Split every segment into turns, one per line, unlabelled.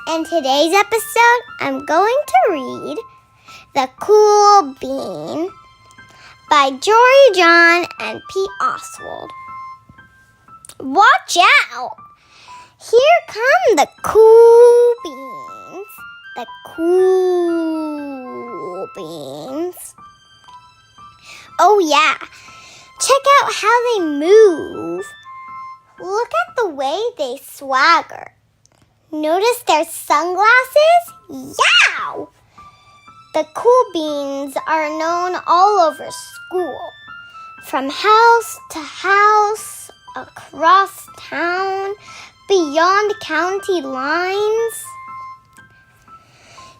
In today's episode, I'm going to read TheCoolBean by Jory John and Pete Oswald. Watch out! Here come the cool beans. The cool beans. Oh yeah, check out how they move. Look at the way they swagger. Notice their sunglasses? Yow! The cool beans are known all over school, from house to house, across town, beyond county lines.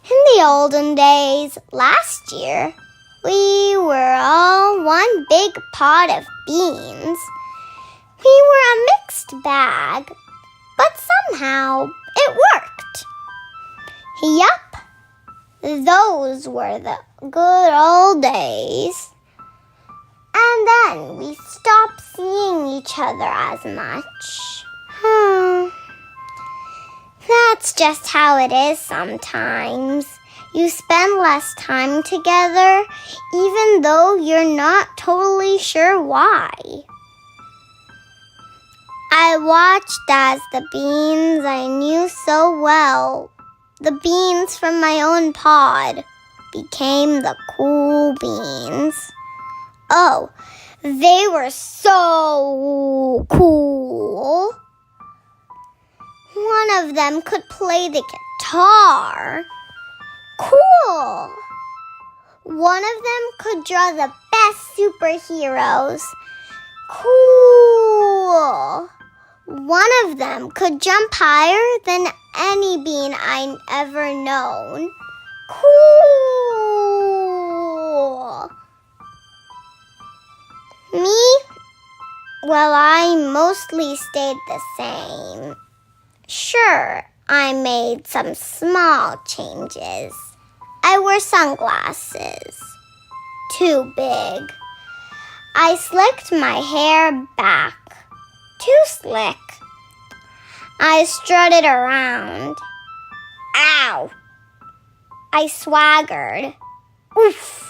In the olden days, last year, we were all one big pot of beans. We were a mixed bag, but somehow it worked. Yup, those were the good old days. And then we stopped seeing each other as much. That's just how it is sometimes. You spend less time together, even though you're not totally sure why. I watched as the beans I knew so well, the beans from my own pod, became the cool beans. Oh, they were so cool. One of them could play the guitar. Cool. One of them could draw the best superheroes. Cool. One of them could jump higher than any bean I'd ever known. Cool. Me? Well, I mostly stayed the same. Sure, I made some small changes. I wore sunglasses. Too big. I slicked my hair back. Too slick. I strutted around. Ow! I swaggered. Oof!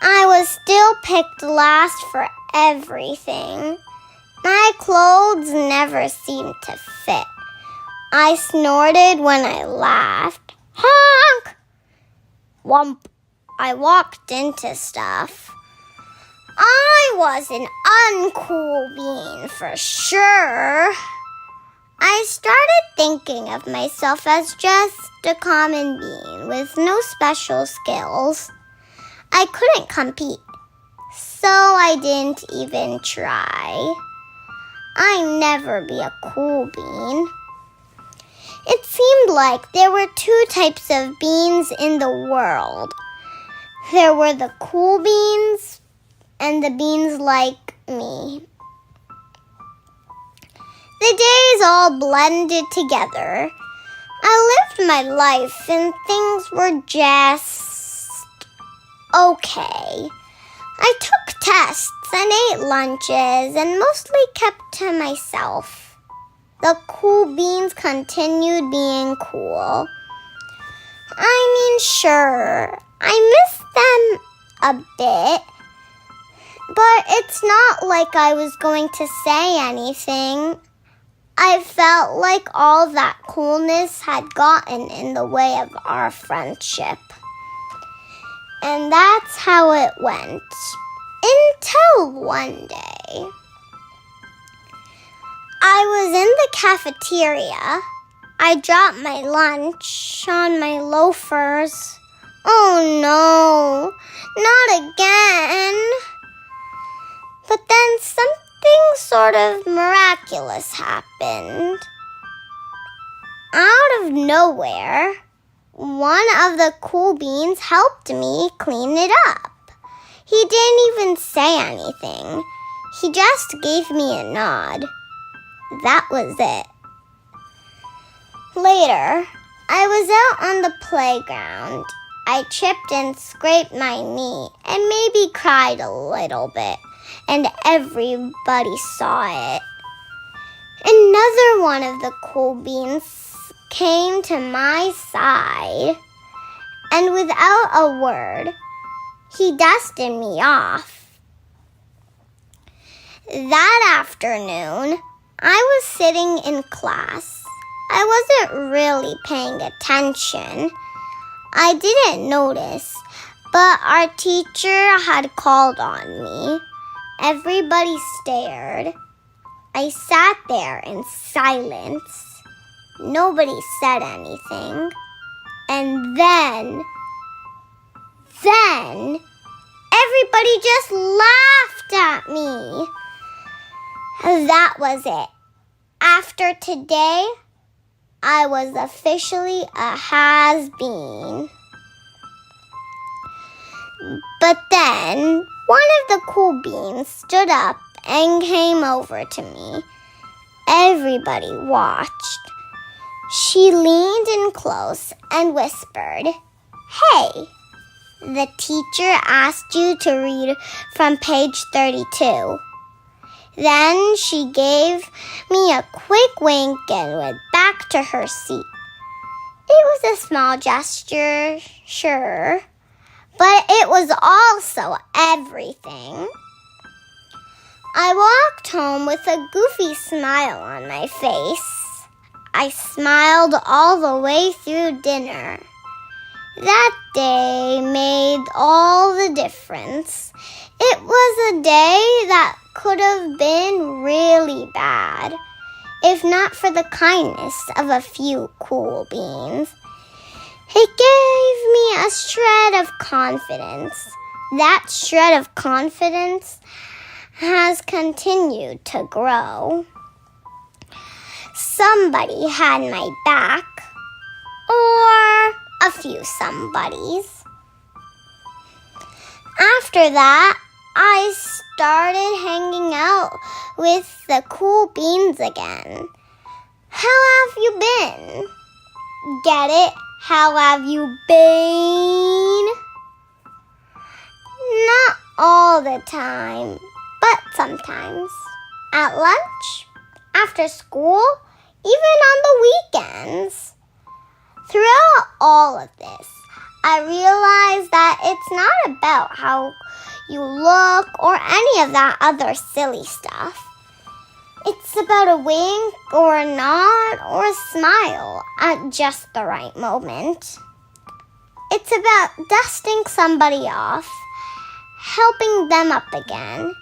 I was still picked last for everything. My clothes never seemed to fit. I snorted when I laughed. Honk! Whomp! I walked into stuff. I was an uncool bean for sure. I started thinking of myself as just a common bean with no special skills. I couldn't compete, so I didn't even try. I'd never be a cool bean. It seemed like there were two types of beans in the world. There were the cool beans and the beans like me. The days all blended together. I lived my life and things were just okay. I took tests and ate lunches and mostly kept to myself. The cool beans continued being cool. I mean, sure, I miss them a bit, but it's not like I was going to say anything. I felt like all that coolness had gotten in the way of our friendship. And that's how it went. Until one day, I was in the cafeteria. I dropped my lunch on my loafers. Oh no, not again. But then something sort of miraculous happened. Out of nowhere, one of the cool beans helped me clean it up. He didn't even say anything. He just gave me a nod. That was it. Later, I was out on the playground. I tripped and scraped my knee and maybe cried a little bit, and everybody saw it. Another one of the cool beans came to my side, and without a word, he dusted me off. That afternoon, I was sitting in class. I wasn't really paying attention. I didn't notice, but our teacher had called on me. Everybody stared. I sat there in silence. Nobody said anything. And then, everybody just laughed at me. That was it. After today, I was officially a has-been. But then, one of the cool beans stood up and came over to me. Everybody watched. She leaned in close and whispered, "Hey, the teacher asked you to read from page 32. Then she gave me a quick wink and went back to her seat. It was a small gesture, sure, but it was also everything. I walked home with a goofy smile on my face. I smiled all the way through dinner. That day made all the difference. It was a day that could have been really bad, if not for the kindness of a few cool beans. It gave me a shred of confidence. That shred of confidence has continued to grow. Somebody had my back, or a few somebodies. After that, I started hanging out with the cool beans again. How have you been? Get it? How have you been? Not all the time, but sometimes. At lunch, after school, even on the weekends. Throughout all of this, I realized that it's not about how you look or any of that other silly stuff. It's about a wink or a nod or a smile at just the right moment. It's about dusting somebody off, helping them up again,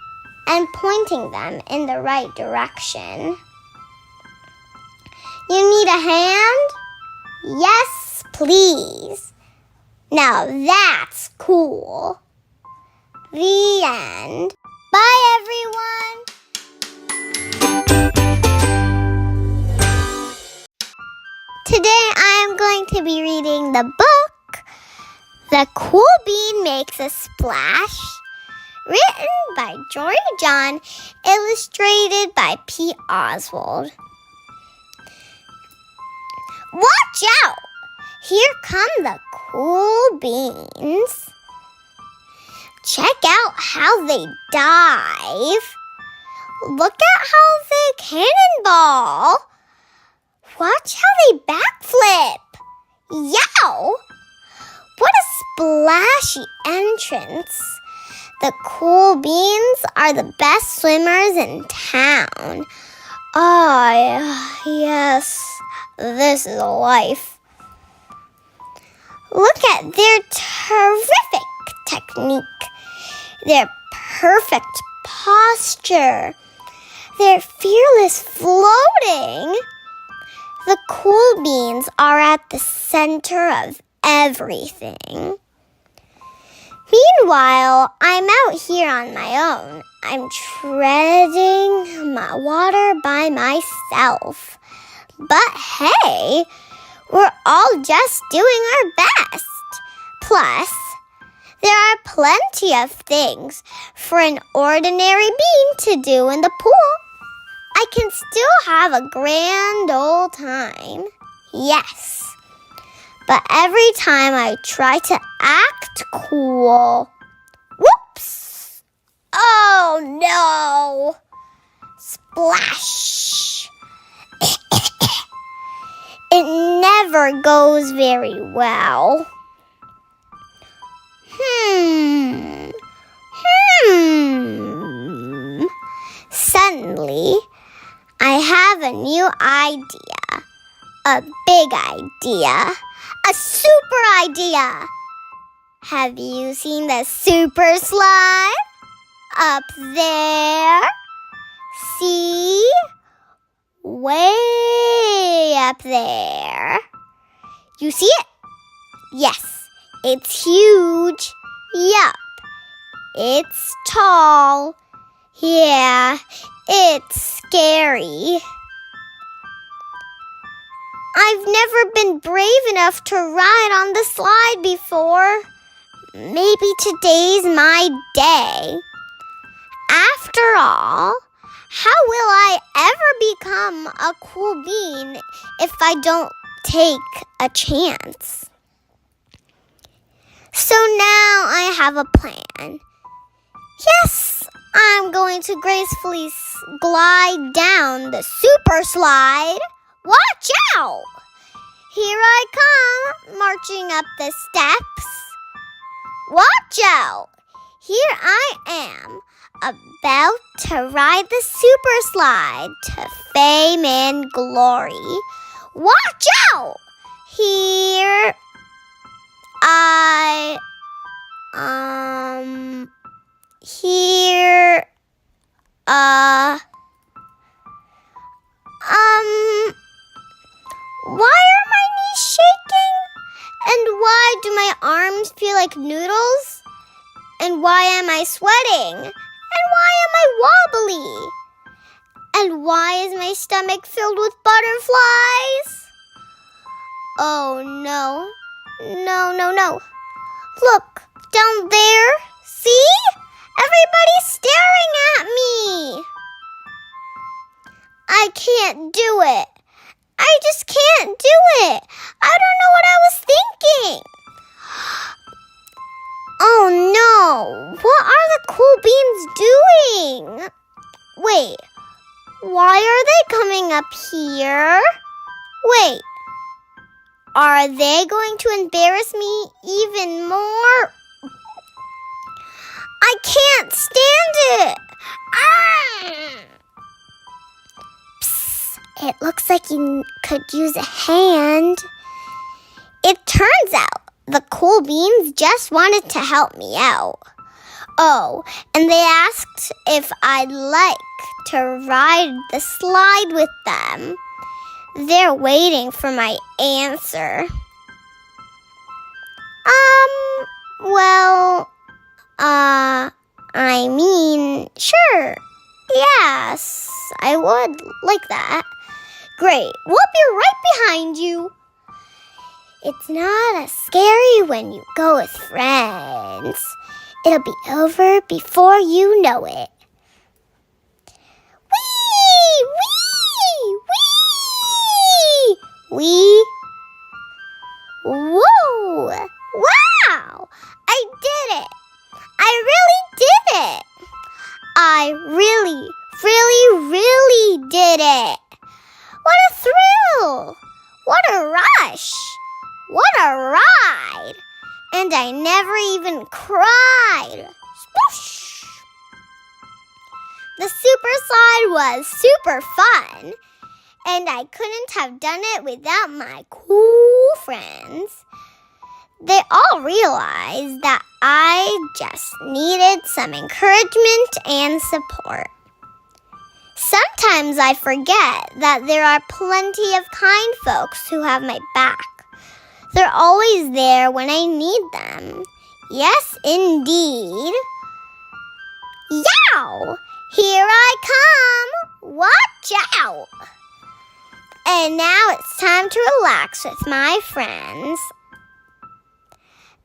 and pointing them in the right direction. You need a hand? Yes, please. Now that's cool. The end. Bye, everyone. Today I am going to be reading the book, The Cool Bean Makes a Splash, written by Jory John, illustrated by Pete Oswald. Watch out! Here come the cool beans. Check out how they dive. Look at how they cannonball. Watch how they backflip. Yow! What a splashy entrance. The cool beans are the best swimmers in town. Yes, this is a life. Look at their terrific technique, their perfect posture, their fearless floating. The cool beans are at the center of everything. Meanwhile, I'm out here on my own. I'm treading my water by myself. But hey, we're all just doing our best. Plus, there are plenty of things for an ordinary bean to do in the pool. I can still have a grand old time. Yes. But every time I try to act cool, whoops! Oh no! Splash! It never goes very well. Suddenly, I have a new idea. A big idea. A super idea. Have you seen the super slide? Up there? See? Way up there. You see it? Yes, it's huge. Yup. It's tall. Yeah, it's scary. I've never been brave enough to ride on the slide before. Maybe today's my day. After all, how will I ever become a cool bean if I don't take a chance? So now I have a plan. Yes, I'm going to gracefully glide down the super slide. Watch out! Here I come, marching up the steps. Watch out! Here I am, about to ride the super slide to fame and glory. Watch out! Here why are my knees shaking? And why do my arms feel like noodles? And why am I sweating? And why am I wobbly? And why is my stomach filled with butterflies? Oh no. No. Look, down there. See? Everybody's staring at me. I can't do it. I just can't do it. I don't know what I was thinking. Oh no. What are the cool beans doing? Wait. Why are they coming up here? Wait. Are they going to embarrass me even more? I can't stand it. Psst, it looks like you could use a hand. It turns out the cool beans just wanted to help me out. Oh, and they asked if I'd like to ride the slide with them. They're waiting for my answer. Sure. Yes, I would like that. Great. We'll be right behind you. It's not as scary when you go with friends. It'll be over before you know it. Whee! Whee! Whee! Whee! Whoa! Wow! I did it! I really did it! I really did it! What a thrill! What a rush! What a ride! And I never even cried. Sploosh! The super slide was super fun, and I couldn't have done it without my cool friends. They all realized that I just needed some encouragement and support. Sometimes I forget that there are plenty of kind folks who have my back. They're always there when I need them. Yes, indeed. Yow! Here I come! Watch out! And now it's time to relax with my friends.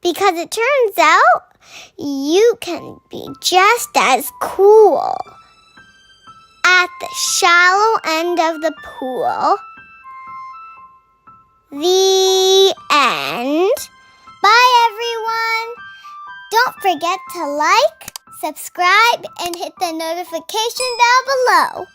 Because it turns out you can be just as cool at the shallow end of the pool. The end. Bye, everyone. Don't forget to like, subscribe, and hit the notification bell below.